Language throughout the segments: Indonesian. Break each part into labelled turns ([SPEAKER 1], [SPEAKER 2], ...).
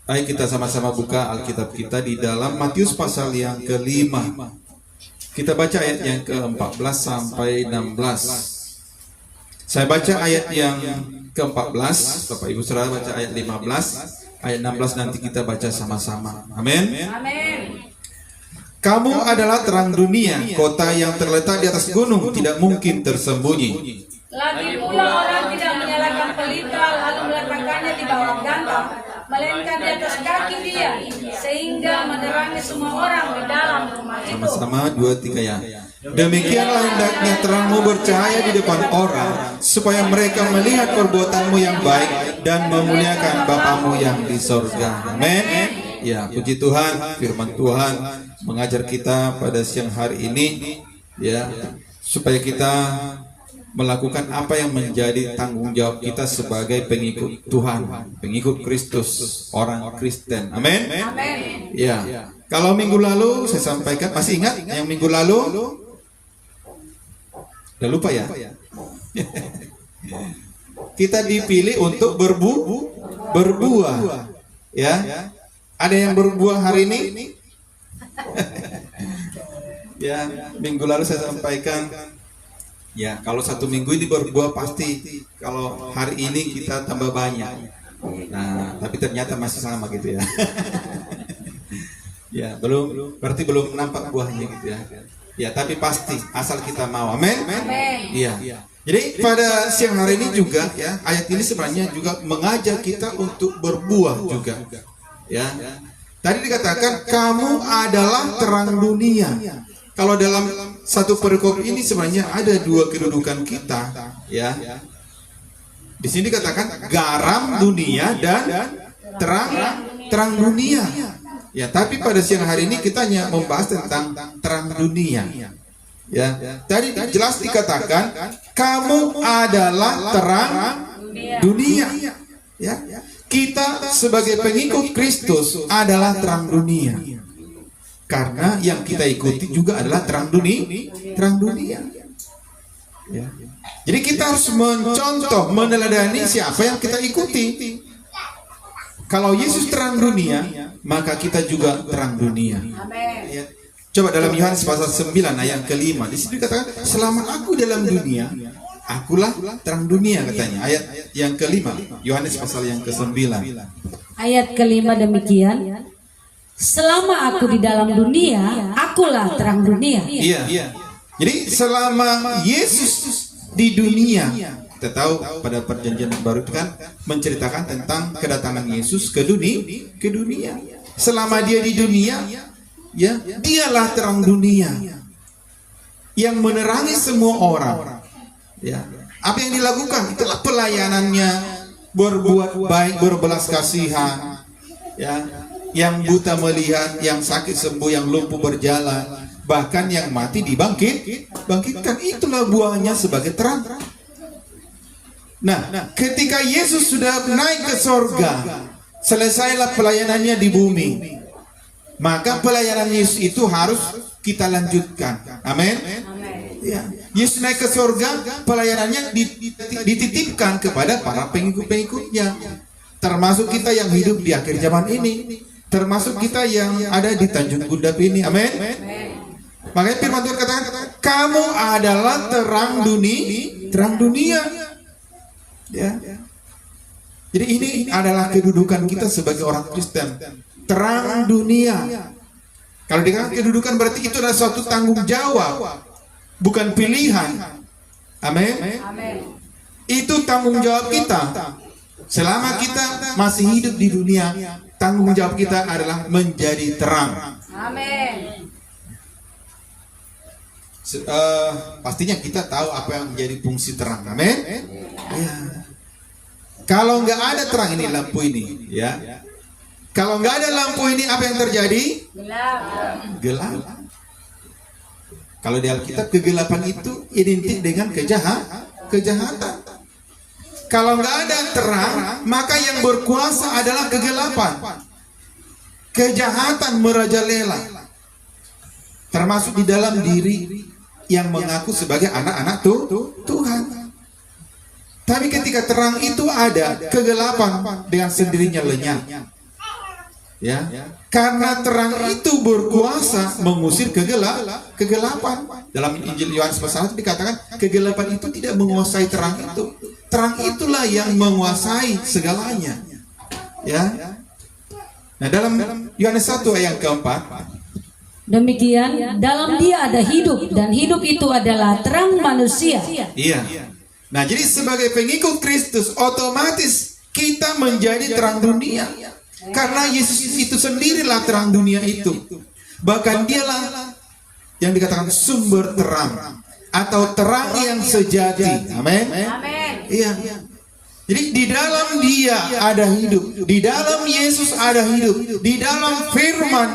[SPEAKER 1] Ayo kita sama-sama buka Alkitab kita di dalam Matius pasal yang ke-5. Kita baca ayat yang ke-14 sampai 16. Saya baca ayat yang ke-14, Bapak Ibu Saudara baca ayat 15, ayat 16 nanti kita baca sama-sama. Amin.
[SPEAKER 2] Amin.
[SPEAKER 1] Kamu adalah terang dunia, kota yang terletak di atas gunung tidak mungkin tersembunyi.
[SPEAKER 2] Lagi pula orang tidak menyalakan pelita lalu meletakkannya di bawah gantang, melainkan di atas kaki dia, sehingga menerangi semua orang di dalam rumah itu.
[SPEAKER 1] Sama-sama 2, 3 ya. Demikianlah hendaknya terangmu bercahaya di depan orang, supaya mereka melihat perbuatanmu yang baik dan memuliakan Bapamu yang di sorga. Amin. Ya, puji Tuhan, firman Tuhan mengajar kita pada siang hari ini, ya, supaya kita melakukan apa yang menjadi tanggung jawab kita sebagai pengikut Tuhan, pengikut Kristus, orang Kristen. Amin.
[SPEAKER 2] Amin.
[SPEAKER 1] Ya, kalau minggu lalu saya sampaikan, masih ingat yang minggu lalu? Udah lupa ya? Kita dipilih untuk berbuah. Ya, ada yang berbuah hari ini? Ya, minggu lalu saya sampaikan. Ya, kalau satu minggu ini berbuah pasti. Kalau hari ini kita tambah banyak. Nah, tapi ternyata masih sama gitu ya. Ya, berarti belum nampak buahnya gitu ya. Ya, tapi pasti asal kita mau. Amin. Iya. Jadi pada siang hari ini juga ya, ayat ini sebenarnya juga mengajak kita untuk berbuah juga. Ya. Tadi dikatakan kamu adalah terang dunia. Kalau dalam satu perikop ini sebenarnya ada dua kedudukan kita, ya. Di sini dikatakan garam dunia dan terang dunia. Ya, tapi pada siang hari ini kita hanya membahas tentang terang dunia. Ya, tadi jelas dikatakan kamu adalah terang dunia. Ya, kita sebagai pengikut Kristus adalah terang dunia. Karena yang kita ikuti juga adalah terang dunia. Ya. Jadi kita harus mencontoh, meneladani siapa yang kita ikuti. Kalau Yesus terang dunia, maka kita juga terang dunia. Ya. Coba dalam Yohanes pasal 9 ayat ke-5, di situ dikatakan, selama aku dalam dunia, akulah terang dunia katanya. Ayat yang ke-5, Yohanes pasal yang ke-9.
[SPEAKER 3] Ayat ke-5 demikian. Selama aku di dalam dunia, akulah terang dunia.
[SPEAKER 1] Iya. Jadi selama Yesus di dunia, kita tahu pada perjanjian baru itu kan menceritakan tentang kedatangan Yesus ke dunia. Selama dia di dunia, ya, dialah terang dunia yang menerangi semua orang. Ya. Apa yang dilakukan? Itulah pelayanannya, berbuat baik, berbelas kasihan. Ya. Yang buta melihat, yang sakit sembuh, yang lumpuh berjalan, bahkan yang mati dibangkitkan. Itulah buahnya sebagai terang. Nah, ketika Yesus sudah naik ke sorga, selesailah pelayanannya di bumi, maka pelayanan Yesus itu harus kita lanjutkan. Amin. Ya. Yesus naik ke sorga, pelayanannya dititipkan kepada para pengikut-pengikutnya, termasuk kita yang hidup di akhir zaman ini, termasuk kita yang ada di Tanjung Gundap ini. Amin. Makanya firman Tuhan katakan, kamu adalah terang dunia. Ya. Jadi ini adalah kedudukan kita sebagai orang Kristen, terang dunia. Kalau dikatakan kedudukan berarti itu adalah suatu tanggung jawab, bukan pilihan. Amin. Itu tanggung jawab kita. Selama kita masih hidup di dunia, tanggung jawab kita adalah menjadi terang.
[SPEAKER 2] Amin.
[SPEAKER 1] Pastinya kita tahu apa yang menjadi fungsi terang. Amin. Ya. Kalau nggak ada terang ini, lampu ini, ya. Kalau nggak ada lampu ini, apa yang terjadi? Gelap. Kalau di Alkitab kegelapan itu identik dengan kejahatan. Kalau nggak ada terang, maka yang berkuasa adalah kegelapan. Kejahatan merajalela, termasuk di dalam diri yang mengaku sebagai anak-anak Tuhan. Tapi ketika terang itu ada, kegelapan dengan sendirinya lenyap. Ya, karena terang itu berkuasa mengusir kegelapan. Dalam Injil Yohanes pasal 1 dikatakan kegelapan itu tidak menguasai terang itu. Terang itulah yang menguasai segalanya. Ya. Nah, dalam Yohanes 1 ayat keempat,
[SPEAKER 3] Demikian dalam dia ada hidup dan hidup itu adalah terang manusia.
[SPEAKER 1] iya. Nah, jadi sebagai pengikut Kristus otomatis kita menjadi terang dunia. Karena Yesus itu sendirilah terang dunia itu. Bahkan dialah yang dikatakan sumber terang atau terang yang sejati. Amin. Iya. Jadi di dalam dia ada hidup. Di dalam Yesus ada hidup. Di dalam firman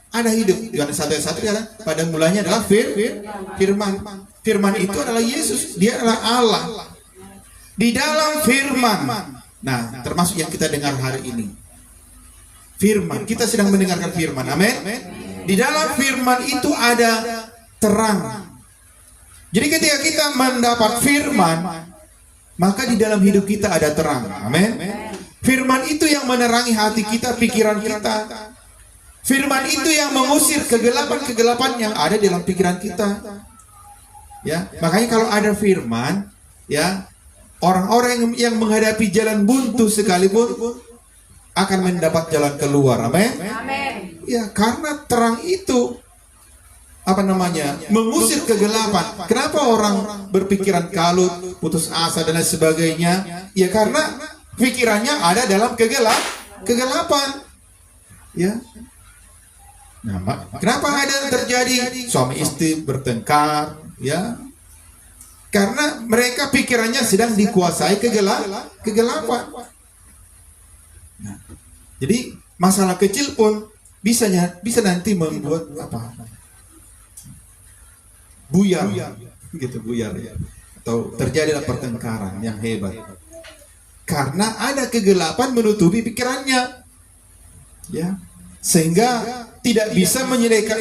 [SPEAKER 1] ada hidup. Yohanes 1 ayat 1 dikatakan pada mulanya adalah firman. Firman itu adalah Yesus. Dia adalah Allah. Di dalam firman. Nah, termasuk yang kita dengar hari ini. Firman, kita sedang mendengarkan firman, amin. Di dalam firman itu ada terang. Jadi ketika kita mendapat firman, maka di dalam hidup kita ada terang, amin. Firman itu yang menerangi hati kita, pikiran kita. Firman itu yang mengusir kegelapan-kegelapan yang ada dalam pikiran kita. Ya, makanya kalau ada firman, ya, orang-orang yang menghadapi jalan buntu sekalipun akan mendapat jalan keluar. Amin. Ya, karena terang itu mengusir kegelapan. Kenapa orang berpikiran kalut, putus asa dan lain sebagainya? Ya, karena pikirannya ada dalam kegelapan. Ya. Nah, kenapa ada terjadi suami istri bertengkar? Ya. Karena mereka pikirannya sedang dikuasai kegelapan. Nah, jadi masalah kecil pun bisa nanti membuat buyar ya, atau terjadilah pertengkaran yang hebat karena ada kegelapan menutupi pikirannya, ya, sehingga tidak bisa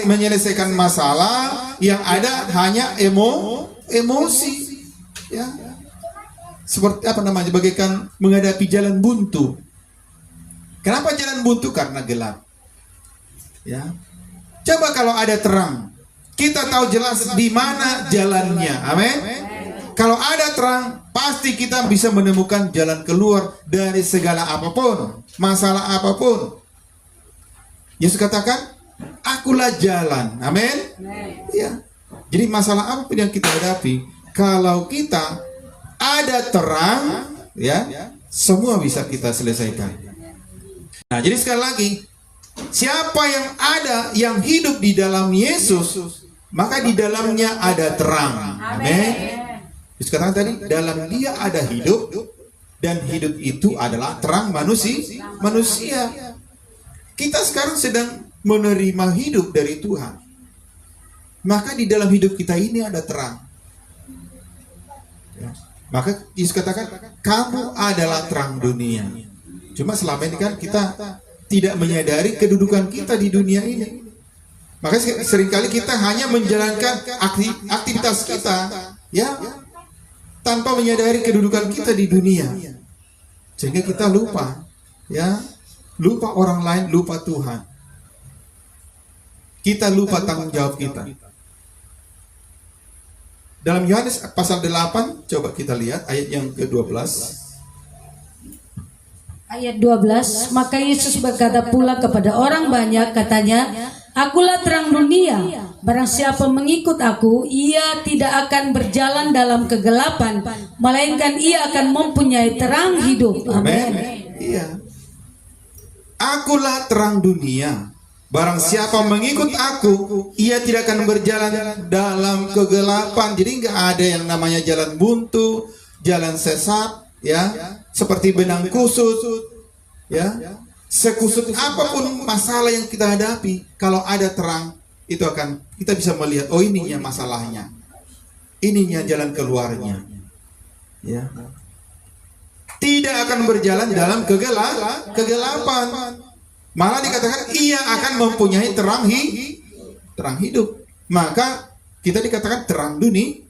[SPEAKER 1] menyelesaikan masalah yang ada hanya emosi, ya, seperti bagaikan menghadapi jalan buntu. Kenapa jalan buntu? Karena gelap. Ya. Coba kalau ada terang, kita tahu jelas di mana jalannya. Amin. Kalau ada terang, pasti kita bisa menemukan jalan keluar dari segala apapun, masalah apapun. Yesus katakan, akulah jalan. Amin. Ya. Jadi masalah apapun yang kita hadapi, kalau kita ada terang, ya, semua bisa kita selesaikan. Nah, jadi sekali lagi, siapa yang ada, yang hidup di dalam Yesus, maka di dalamnya ada terang. Amin. Sekarang tadi, dalam dia ada hidup, dan hidup itu adalah terang manusia. Kita sekarang sedang menerima hidup dari Tuhan. Maka di dalam hidup kita ini ada terang. Ya. Maka Yesus katakan, kamu adalah terang dunia. Cuma selama ini kan kita tidak menyadari kedudukan kita di dunia ini. Maka seringkali kita hanya menjalankan aktivitas kita, ya, tanpa menyadari kedudukan kita di dunia. Sehingga kita lupa, ya, lupa orang lain, lupa Tuhan. Kita lupa tanggung jawab kita. Dalam Yohanes pasal 8, coba kita lihat ayat yang ke-12.
[SPEAKER 3] Ayat 12, maka Yesus berkata pula kepada orang banyak, katanya, akulah terang dunia, barang siapa mengikut aku, ia tidak akan berjalan dalam kegelapan, melainkan ia akan mempunyai terang hidup. Amin.
[SPEAKER 1] Iya. Akulah terang dunia, barang siapa mengikut aku, ia tidak akan berjalan dalam kegelapan. Jadi nggak ada yang namanya jalan buntu, jalan sesat, ya, seperti benang kusut, ya, sekusut apapun masalah yang kita hadapi, kalau ada terang, itu akan kita bisa melihat, oh ininya masalahnya, ininya jalan keluarnya, ya. Tidak akan berjalan dalam kegelapan, malah dikatakan ia akan mempunyai terang hidup. Maka kita dikatakan terang dunia.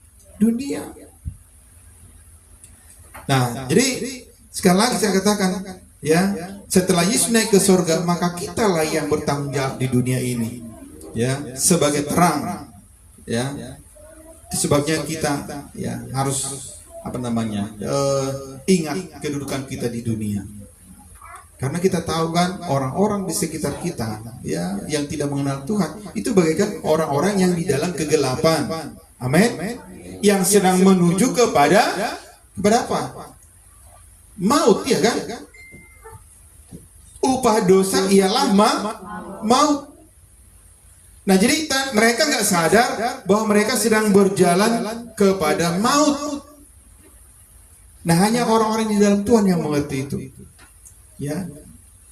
[SPEAKER 1] Nah, jadi sekali lagi saya katakan, ya, setelah Yesus naik ke surga, maka kitalah yang bertanggung jawab di dunia ini, ya, sebagai terang, ya. Itu sebabnya kita, ya, harus ingat kedudukan kita di dunia. Karena kita tahu kan orang-orang di sekitar kita, ya, yang tidak mengenal Tuhan itu bagaikan orang-orang yang di dalam kegelapan. Amin. Yang sedang menuju kepada apa? Maut, ya kan? Upah dosa ialah maut. Nah, jadi mereka nggak sadar bahwa mereka sedang berjalan kepada maut. Nah, hanya orang-orang di dalam Tuhan yang mengerti itu. Ya.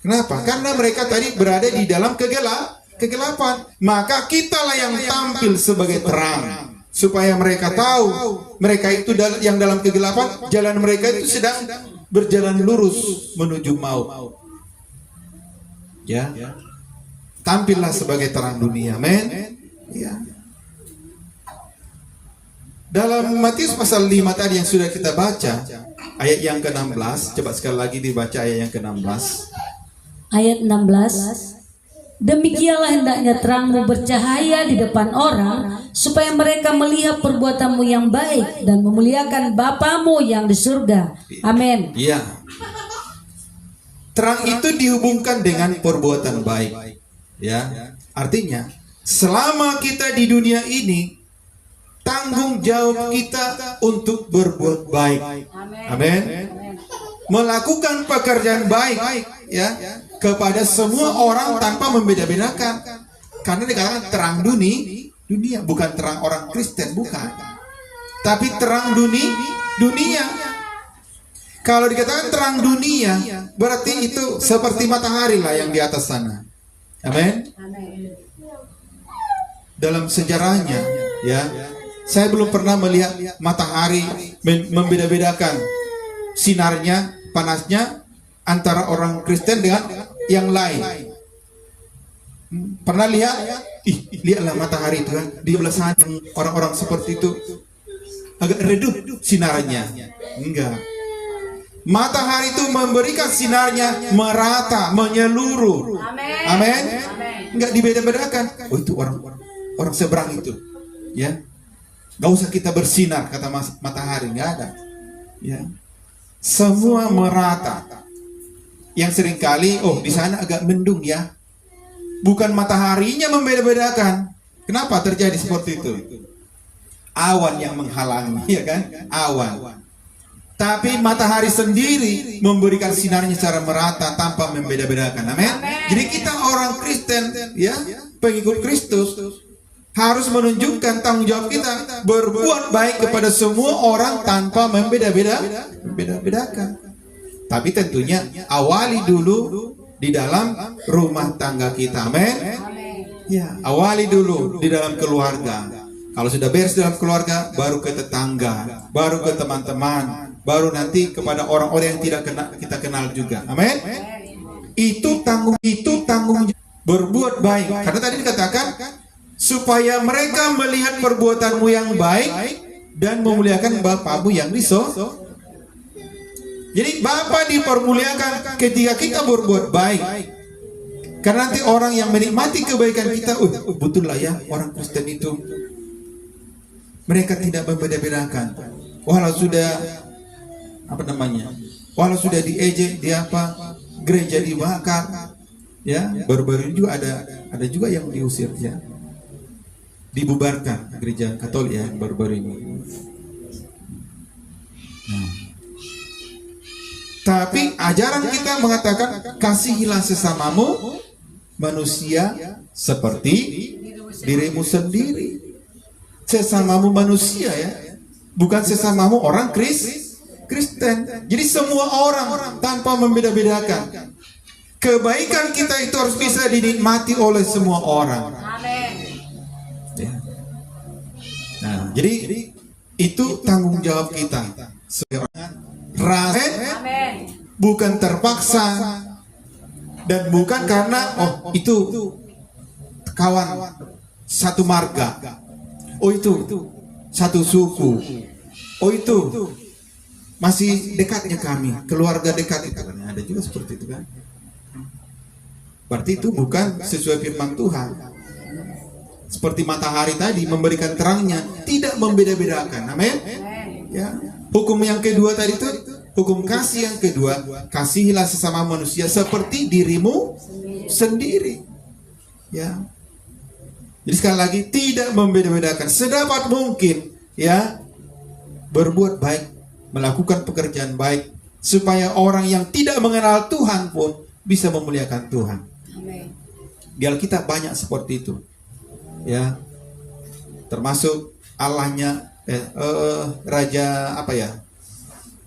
[SPEAKER 1] Kenapa? Karena mereka tadi berada di dalam kegelapan. Maka kitalah yang tampil sebagai terang. Supaya mereka tahu, mereka itu yang dalam kegelapan, jalan mereka itu sedang berjalan lurus menuju maut. Ya, tampillah sebagai terang dunia, amin. Ya. Dalam Matius pasal 5 tadi yang sudah kita baca, ayat yang ke-16, coba sekali lagi dibaca ayat yang ke-16.
[SPEAKER 3] Ayat 16. Demikianlah hendaknya terangmu bercahaya di depan orang, supaya mereka melihat perbuatanmu yang baik dan memuliakan Bapamu yang di surga. Amin.
[SPEAKER 1] Iya. Terang itu dihubungkan dengan perbuatan baik. Ya. Artinya, selama kita di dunia ini, tanggung jawab kita untuk berbuat baik. Amin. Melakukan pekerjaan baik, ya, kepada semua orang tanpa membeda-bedakan. Karena dikatakan terang dunia, bukan terang orang Kristen, bukan. Tapi terang dunia. Kalau dikatakan terang dunia, berarti itu seperti matahari lah yang di atas sana. Amin. Dalam sejarahnya, ya, saya belum pernah melihat matahari membeda-bedakan sinarnya, panasnya antara orang Kristen dengan yang lain. Pernah lihat? Lihatlah matahari itu kan, di belah sana orang-orang seperti itu agak redup sinarnya. Enggak. Matahari itu memberikan sinarnya merata, menyeluruh. Amin. Enggak dibeda-bedakan. Oh, itu orang seberang itu. Ya. Gak usah kita bersinar, kata matahari, nggak ada. Ya. Semua merata. Yang seringkali, di sana agak mendung ya. Bukan mataharinya membeda-bedakan. Kenapa terjadi seperti itu? Awan yang menghalangi, ya kan? Awan. Tapi matahari sendiri memberikan sinarnya secara merata tanpa membeda-bedakan. Amin. Jadi kita orang Kristen, ya, pengikut Kristus, harus menunjukkan tanggung jawab kita berbuat baik kepada semua orang tanpa membeda-bedakan. Tapi tentunya awali dulu di dalam rumah tangga kita. Amin. Ya, awali dulu di dalam keluarga. Kalau sudah beres dalam keluarga, baru ke tetangga, baru ke teman-teman, baru nanti kepada orang-orang yang tidak kita kenal juga. Amin. Itu tanggung berbuat baik. Karena tadi dikatakan supaya mereka melihat perbuatanmu yang baik dan memuliakan Bapamu yang di surga. Jadi Bapa dipermuliakan ketika kita berbuat baik. Karena nanti orang yang menikmati kebaikan kita, betul lah ya, orang Kristen itu mereka tidak membeda-bedakan. Walau sudah walau sudah diejek, gereja dibakar, ya, baru-baru ini juga ada juga yang diusir, ya. Dibubarkan gereja Katolik, ya, baru-baru ini. Tapi ajaran kita mengatakan kasihilah sesamamu manusia seperti dirimu sendiri. Sesamamu manusia, ya, bukan sesamamu orang Kristen. Jadi semua orang tanpa membeda-bedakan. Kebaikan kita itu harus bisa dinikmati oleh semua orang. Ya. Nah, jadi itu tanggung jawab kita sebagai rasa, bukan terpaksa, dan bukan karena itu kawan satu marga, itu satu suku, itu masih dekatnya kami, keluarga dekat itu. Ada juga seperti itu kan. Berarti itu bukan sesuai firman Tuhan. Seperti matahari tadi memberikan terangnya, tidak membeda-bedakan. Amin. Ya. Hukum yang kedua tadi itu, hukum kasih yang kedua, kasihilah sesama manusia seperti dirimu sendiri. Ya. Jadi sekali lagi tidak membeda-bedakan, sedapat mungkin ya berbuat baik, melakukan pekerjaan baik supaya orang yang tidak mengenal Tuhan pun bisa memuliakan Tuhan. Di Alkitab banyak seperti itu. Ya. Termasuk Allahnya Raja apa ya?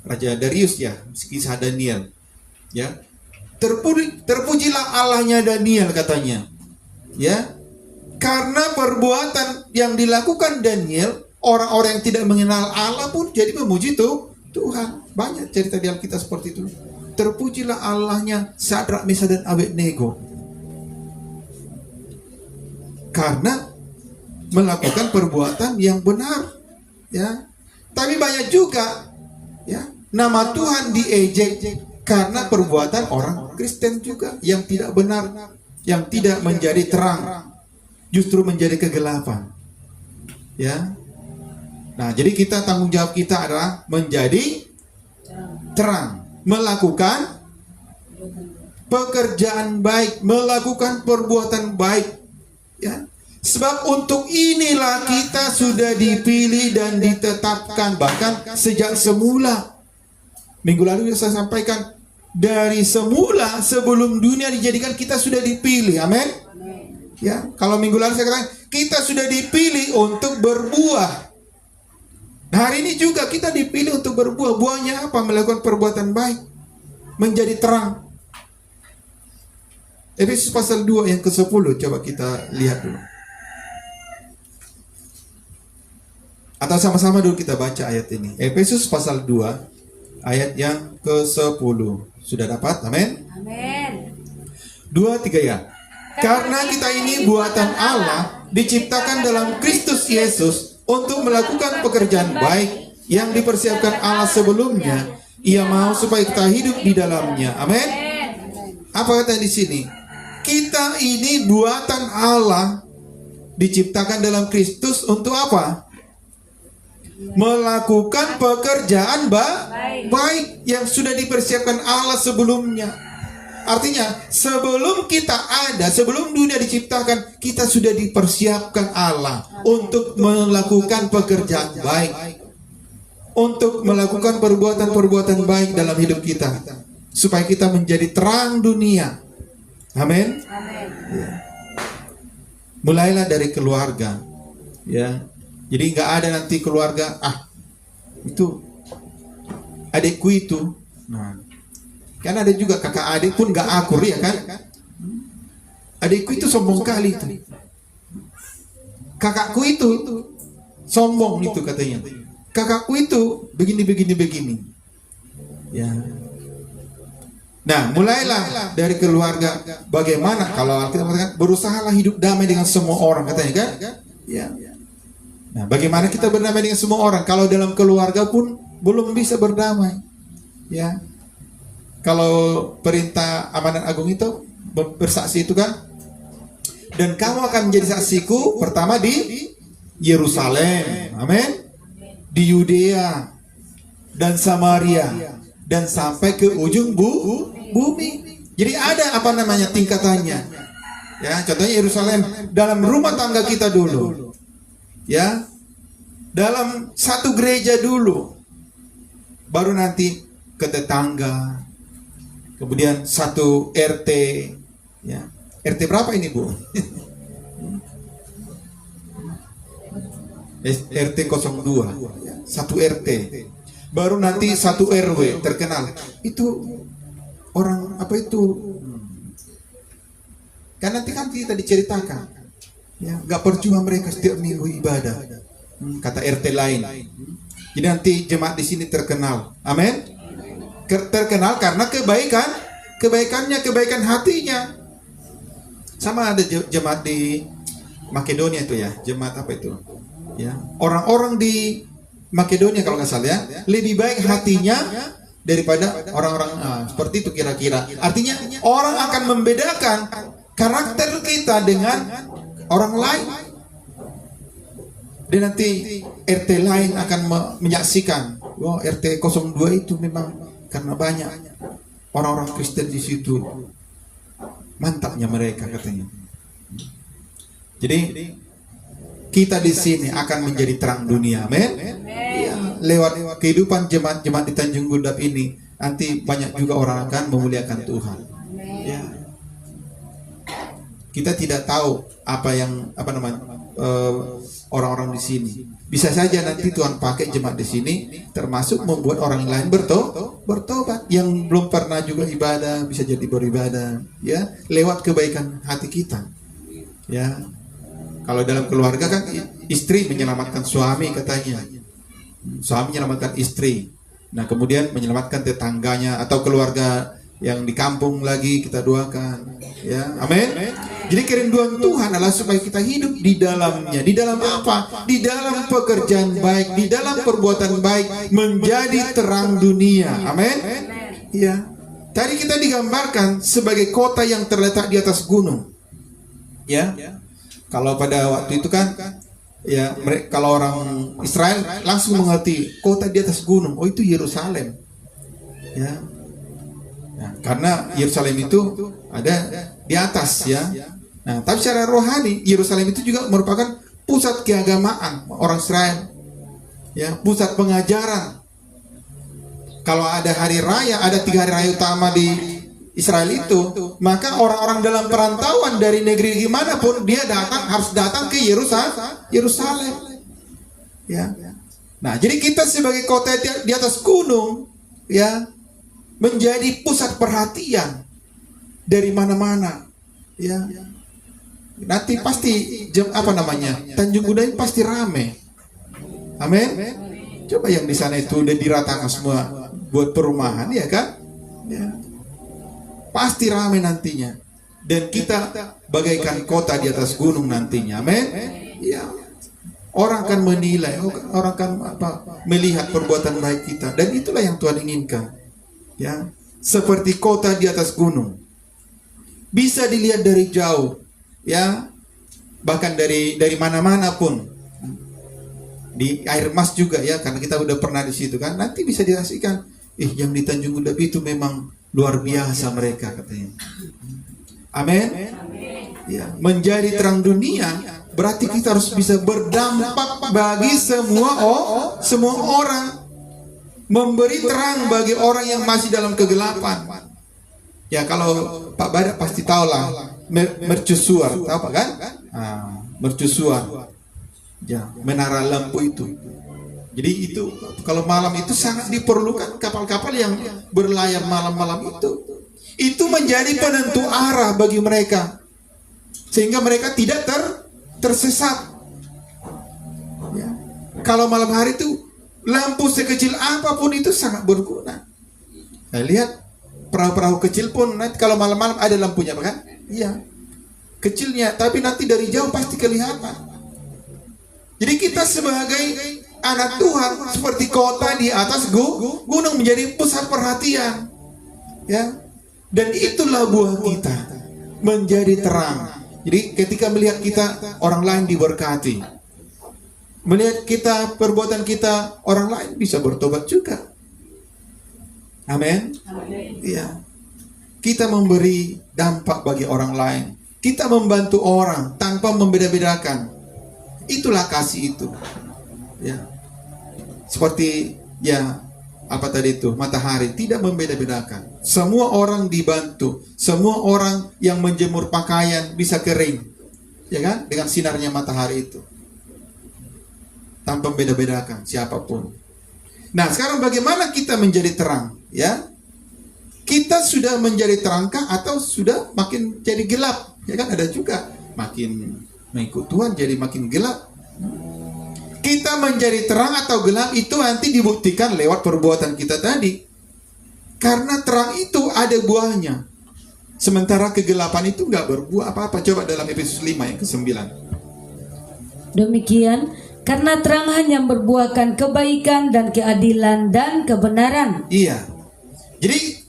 [SPEAKER 1] Raja Darius ya, kisah Daniel. Ya. Terpujilah Allahnya Daniel katanya. Ya. Karena perbuatan yang dilakukan Daniel, orang-orang yang tidak mengenal Allah pun jadi memuji Tuhan. Banyak cerita di Alkitab seperti itu. Terpujilah Allahnya Sadrak, Mesak dan Abednego. Karena melakukan perbuatan yang benar. Ya. Tapi banyak juga ya, nama Tuhan diejek karena perbuatan orang Kristen juga yang tidak benar, yang tidak menjadi terang, justru menjadi kegelapan. Ya. Nah, jadi tanggung jawab kita adalah menjadi terang, melakukan pekerjaan baik, melakukan perbuatan baik. Ya. Sebab untuk inilah kita sudah dipilih dan ditetapkan bahkan sejak semula. Minggu lalu saya sampaikan, dari semula sebelum dunia dijadikan kita sudah dipilih. Amin. Ya, kalau minggu lalu saya katakan kita sudah dipilih untuk berbuah. Nah, hari ini juga kita dipilih untuk berbuah. Buahnya apa? Melakukan perbuatan baik, menjadi terang. Efesus pasal 2 yang ke-10 coba kita lihat dulu. Atau sama-sama dulu kita baca ayat ini. Efesus pasal 2 ayat yang ke-10. Sudah dapat? Amin.
[SPEAKER 2] Amin.
[SPEAKER 1] 2, 3 ya. Karena kita ini buatan Allah, diciptakan dalam Kristus Yesus untuk melakukan pekerjaan baik yang dipersiapkan Allah sebelumnya. Ia mau supaya kita hidup di dalamnya. Amin. Apa kata di sini? Kita ini buatan Allah, diciptakan dalam Kristus untuk apa? Melakukan pekerjaan baik yang sudah dipersiapkan Allah sebelumnya. Artinya sebelum kita ada, sebelum dunia diciptakan, kita sudah dipersiapkan Allah untuk melakukan pekerjaan baik, untuk melakukan perbuatan-perbuatan baik dalam hidup kita, supaya kita menjadi terang dunia. Amin. Ya. Mulailah dari keluarga. Ya. Jadi nggak ada nanti keluarga, itu adikku itu. Nah, kan ada juga kakak adik pun nggak akur ya kan? Adikku itu sombong kali itu. Kakakku itu sombong itu katanya. Kakakku itu begini. Ya. Nah, mulailah dari keluarga. Bagaimana kalau kita mengatakan berusahalah hidup damai dengan semua orang katanya kan? Ya. Nah, bagaimana kita berdamai dengan semua orang kalau dalam keluarga pun belum bisa berdamai? Ya. Kalau perintah amanat agung itu bersaksi itu kan, dan kamu akan menjadi saksiku pertama di Yerusalem, amin, di Yudea dan Samaria dan sampai ke ujung bumi. Jadi ada apa namanya tingkatannya. Ya, contohnya Yerusalem dalam rumah tangga kita dulu. Ya, dalam satu gereja dulu, baru nanti ke tetangga, kemudian satu RT, ya. RT berapa ini Bu? RT 02, ya. Satu RT, baru nanti satu RW terkenal. Itu orang apa itu? Kan nanti kan kita diceritakan. Ya, gak percuma mereka setiap minggu ibadah, kata RT lain. Jadi nanti jemaat di sini terkenal, amin. Terkenal karena kebaikan hatinya. Sama ada jemaat di Makedonia itu ya, jemaat apa itu? Ya, orang-orang di Makedonia kalau nggak salah ya, lebih baik hatinya daripada orang-orang seperti itu kira-kira. Artinya orang akan membedakan karakter kita dengan orang lain. Dan nanti RT lain akan menyaksikan, wah RT 02 itu memang karena banyak orang-orang Kristen di situ, mantapnya mereka katanya. Jadi kita di sini akan menjadi terang dunia, amin. Ya, lewat kehidupan jemaat-jemaat di Tanjung Gudap ini, nanti banyak juga orang akan memuliakan Tuhan. Ya. Kita tidak tahu orang-orang di sini. Bisa saja nanti Tuhan pakai jemaat di sini, termasuk membuat orang lain bertobat. Yang belum pernah juga ibadah bisa jadi beribadah, ya, lewat kebaikan hati kita. Ya. Kalau dalam keluarga kan istri menyelamatkan suami katanya, suami menyelamatkan istri. Nah kemudian menyelamatkan tetangganya atau keluarga yang di kampung lagi kita doakan. Ya, amin. Jadi kerinduan Tuhan adalah supaya kita hidup di dalamnya. Di dalam apa? Di dalam pekerjaan baik, di dalam perbuatan baik, menjadi terang dunia. Amin. Ya. Tadi kita digambarkan sebagai kota yang terletak di atas gunung. Ya. Kalau pada waktu itu kan, ya, kalau orang Israel langsung mengerti kota di atas gunung. Oh itu Yerusalem. Ya. Nah, karena Yerusalem itu ada di atas, ya. Nah, tapi secara rohani Yerusalem itu juga merupakan pusat keagamaan orang Israel, ya, pusat pengajaran. Kalau ada hari raya, ada 3 hari raya utama di Israel itu, maka orang-orang dalam perantauan dari negeri gimana pun dia harus datang ke Yerusalem. Ya. Nah, jadi kita sebagai kota di atas gunung, ya, menjadi pusat perhatian dari mana-mana, ya. Nanti pasti Tanjung Gudap pasti rame. Amin. Coba yang di sana itu udah diratakan semua buat perumahan, ya kan? Ya. Pasti rame nantinya. Dan kita bagaikan kota di atas gunung nantinya. Amin. Ya. Orang akan menilai, orang akan melihat perbuatan baik kita, dan itulah yang Tuhan inginkan. Ya, seperti kota di atas gunung. Bisa dilihat dari jauh, ya. Bahkan dari mana-mana pun. Di Air Mas juga, ya, karena kita udah pernah di situ kan. Nanti bisa dirasakan, yang di Tanjung Gudap itu memang luar biasa mereka katanya. Amin. Ya, menjadi terang dunia berarti kita harus bisa berdampak bagi semua orang, memberi terang bagi orang yang masih dalam kegelapan. Ya, kalau Pak Badak pasti tahu lah mercusuar, tahu Pak kan? Mercusuar. Ya, menara lampu itu. Jadi itu kalau malam itu sangat diperlukan kapal-kapal yang berlayar malam-malam itu. Itu menjadi penentu arah bagi mereka, sehingga mereka tidak tersesat. Ya. Kalau malam hari itu lampu sekecil apapun itu sangat berguna. Nah, lihat perahu-perahu kecil pun nanti kalau malam-malam ada lampunya, kan? Iya, kecilnya, tapi nanti dari jauh pasti kelihatan. Jadi kita sebagai anak Tuhan seperti kota di atas gunung menjadi pusat perhatian, ya. Dan itulah buah kita, menjadi terang. Jadi ketika melihat kita, orang lain diberkati. Melihat kita, perbuatan kita, orang lain bisa bertobat juga. Amin. Iya. Kita memberi dampak bagi orang lain. Kita membantu orang tanpa membeda-bedakan. Itulah kasih itu. Ya. Seperti matahari tidak membeda-bedakan. Semua orang dibantu. Semua orang yang menjemur pakaian bisa kering. Ya kan? Dengan sinarnya matahari itu. Tanpa membeda-bedakan siapapun. Nah, sekarang bagaimana kita menjadi terang? Ya. Kita sudah menjadi terangkah atau sudah makin jadi gelap? Ya kan, ada juga makin mengikut Tuhan jadi makin gelap. Kita menjadi terang atau gelap itu nanti dibuktikan lewat perbuatan kita tadi. Karena terang itu ada buahnya. Sementara kegelapan itu nggak berbuah apa-apa. Coba dalam Efesus 5 yang ke-9.
[SPEAKER 3] Demikian, karena terang hanya memberbuahkan kebaikan dan keadilan dan kebenaran.
[SPEAKER 1] Iya. Jadi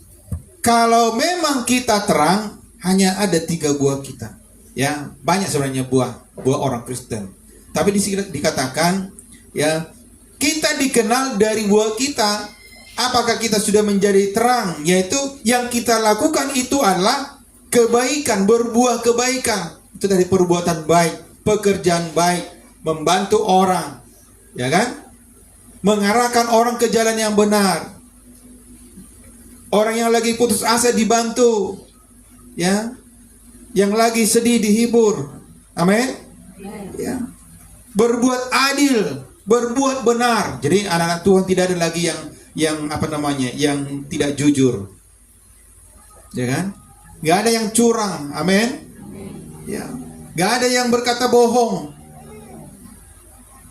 [SPEAKER 1] kalau memang kita terang, hanya ada 3 buah kita. Ya, banyak sebenarnya buah orang Kristen. Tapi di sini dikatakan, ya, kita dikenal dari buah kita. Apakah kita sudah menjadi terang? Yaitu yang kita lakukan itu adalah kebaikan, berbuah kebaikan. Itu dari perbuatan baik, pekerjaan baik, membantu orang, ya kan? Mengarahkan orang ke jalan yang benar. Orang yang lagi putus asa dibantu, ya. Yang lagi sedih dihibur. Amin. Ya. Berbuat adil, berbuat benar. Jadi anak-anak Tuhan tidak ada lagi yang yang tidak jujur. Ya kan? Gak ada yang curang. Amin. Ya. Gak ada yang berkata bohong.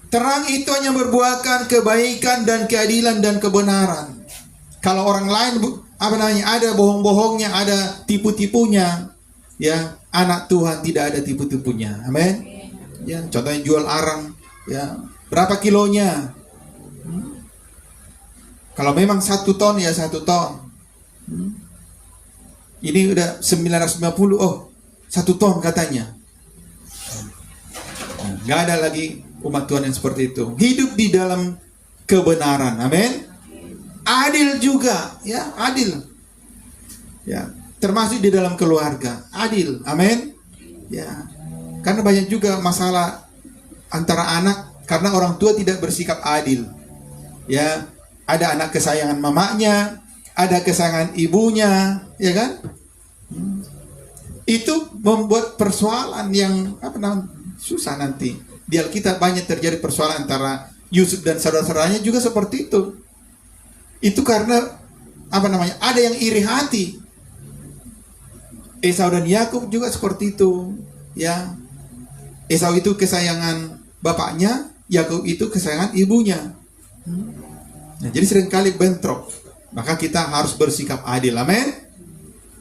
[SPEAKER 1] Terang itu hanya berbuahkan kebaikan dan keadilan dan kebenaran. Kalau orang lain ada bohong-bohongnya, ada tipu-tipunya, ya, anak Tuhan tidak ada tipu-tipunya. Amin. Ya, contohnya jual arang, ya, berapa kilonya? Kalau memang 1 ton, ya 1 ton. Ini udah 950, oh 1 ton katanya. Nggak ada lagi umat Tuhan yang seperti itu. Hidup di dalam kebenaran. Amin. Adil juga, ya, adil. Ya, termasuk di dalam keluarga, adil. Amin. Ya. Karena banyak juga masalah antara anak karena orang tua tidak bersikap adil. Ya, ada anak kesayangan mamanya, ada kesayangan ibunya, ya kan? Itu membuat persoalan yang susah nanti. Di Alkitab banyak terjadi persoalan antara Yusuf dan saudara-saudaranya juga seperti itu. Itu karena ada yang iri hati. Esau dan Yakub juga seperti itu, ya. Esau itu kesayangan bapaknya, Yakub itu kesayangan ibunya. Nah, jadi seringkali bentrok. Maka kita harus bersikap adil. Amin.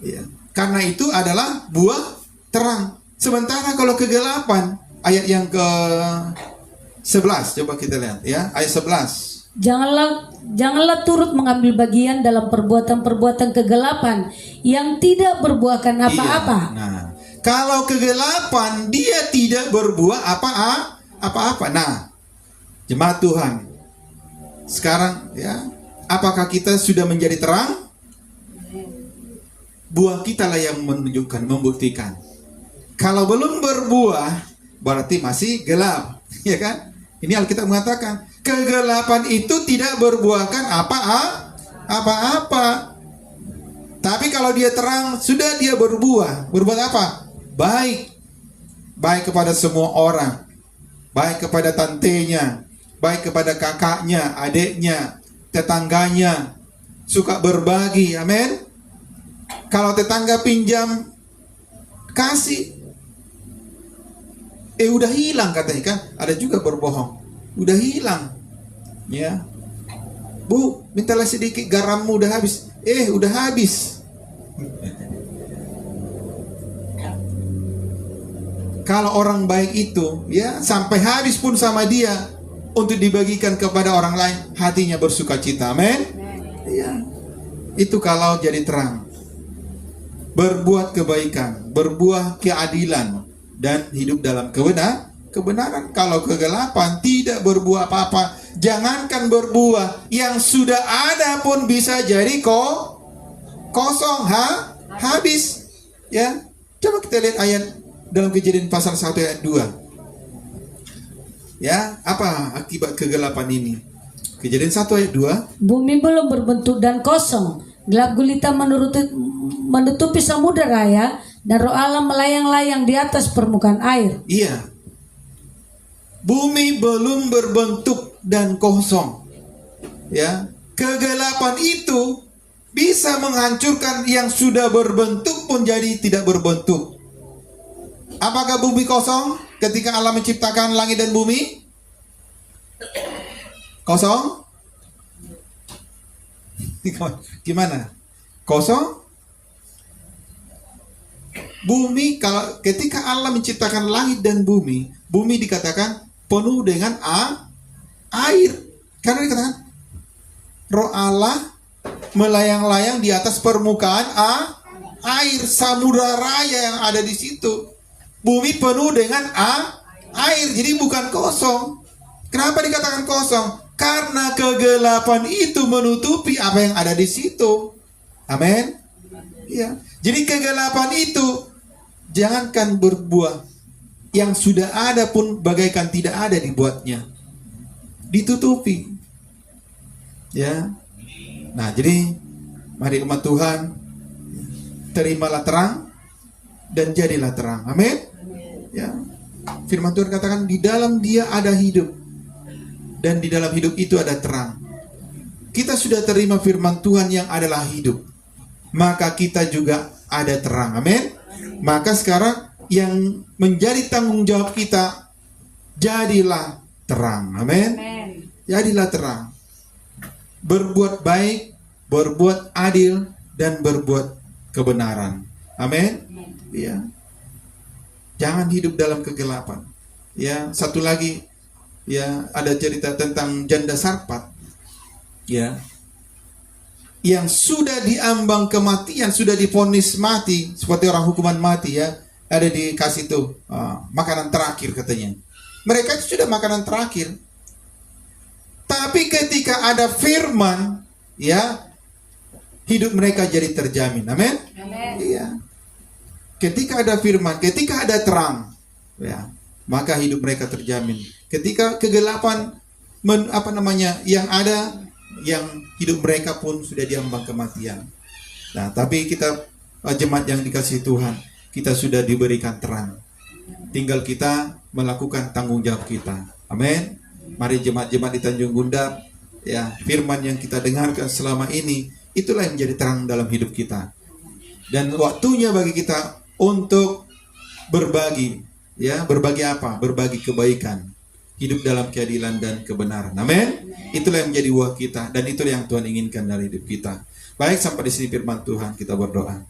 [SPEAKER 1] Ya. Karena itu adalah buah terang. Sementara kalau kegelapan, ayat yang ke-11, coba kita lihat, ya, ayat 11.
[SPEAKER 3] Janganlah turut mengambil bagian dalam perbuatan-perbuatan kegelapan yang tidak berbuahkan apa-apa.
[SPEAKER 1] Iya. Nah, kalau kegelapan dia tidak berbuah apa-apa. Nah, jemaat Tuhan, sekarang, ya, apakah kita sudah menjadi terang? Buah kita lah yang menunjukkan, membuktikan. Kalau belum berbuah, berarti masih gelap, ya kan? Ini Alkitab mengatakan, kegelapan itu tidak berbuahkan apa-apa. Tapi kalau dia terang, sudah dia berbuah. Berbuat apa? Baik. Baik kepada semua orang. Baik kepada tantenya. Baik kepada kakaknya, adiknya, tetangganya. Suka berbagi. Amin. Kalau tetangga pinjam, kasih. Udah hilang katanya kan. Ada juga berbohong. Udah hilang. Ya. Bu, mintalah sedikit, garammu udah habis. Udah habis. Kalau orang baik itu, ya, sampai habis pun sama dia untuk dibagikan kepada orang lain, hatinya bersuka cita. Amin. Ya. Itu kalau jadi terang. Berbuat kebaikan, berbuah keadilan, dan hidup dalam kebenaran. Kalau kegelapan tidak berbuah apa-apa, jangankan berbuah, yang sudah ada pun bisa jadi kosong, habis. Ya, coba kita lihat ayat dalam Kejadian pasal 1 ayat 2. Ya, apa akibat kegelapan ini? Kejadian 1 ayat 2.
[SPEAKER 3] Bumi belum berbentuk dan kosong, gelap gulita menutupi samudera raya, dan roh Allah melayang-layang di atas permukaan air.
[SPEAKER 1] Iya. Bumi belum berbentuk dan kosong. Ya, kegelapan itu bisa menghancurkan yang sudah berbentuk pun jadi tidak berbentuk. Apakah bumi kosong ketika Allah menciptakan langit dan bumi? Kosong? Gimana? Kosong? Bumi, kalau ketika Allah menciptakan langit dan bumi dikatakan penuh dengan air. Karena dikatakan roh Allah melayang-layang di atas permukaan air. Samudra raya yang ada di situ. Bumi penuh dengan air, jadi bukan kosong. Kenapa dikatakan kosong? Karena kegelapan itu menutupi apa yang ada di situ. Amin. Ya. Jadi kegelapan itu jangankan berbuah, yang sudah ada pun bagaikan tidak ada dibuatnya. Ditutupi. Ya. Nah, jadi mari umat Tuhan, terimalah terang dan jadilah terang. Amin. Ya. Firman Tuhan katakan di dalam Dia ada hidup dan di dalam hidup itu ada terang. Kita sudah terima firman Tuhan yang adalah hidup, maka kita juga ada terang. Amin. Maka sekarang yang menjadi tanggung jawab kita, jadilah terang. Amin. Jadilah terang. Berbuat baik, berbuat adil, dan berbuat kebenaran. Amin. Ya. Jangan hidup dalam kegelapan. Ya, satu lagi, ya, ada cerita tentang janda Sarpat. Ya. Yang sudah diambang kematian, sudah divonis mati, seperti orang hukuman mati, ya. Ada dikasih tuh makanan terakhir katanya. Mereka itu sudah makanan terakhir. Tapi ketika ada firman, ya, hidup mereka jadi terjamin. Amin. Iya. Ketika ada firman, ketika ada terang, ya, maka hidup mereka terjamin. Ketika kegelapan yang ada, yang hidup mereka pun sudah diambang kematian. Nah, tapi kita jemaat yang dikasihi Tuhan, kita sudah diberikan terang. Tinggal kita melakukan tanggung jawab kita. Amin. Mari jemaat-jemaat di Tanjung Gundap, ya, firman yang kita dengarkan selama ini, itulah yang menjadi terang dalam hidup kita. Dan waktunya bagi kita untuk berbagi, ya, berbagi apa? Berbagi kebaikan, hidup dalam keadilan dan kebenaran. Amin. Itulah yang menjadi buah kita dan itulah yang Tuhan inginkan dari hidup kita. Baik, sampai di sini firman Tuhan, kita berdoa.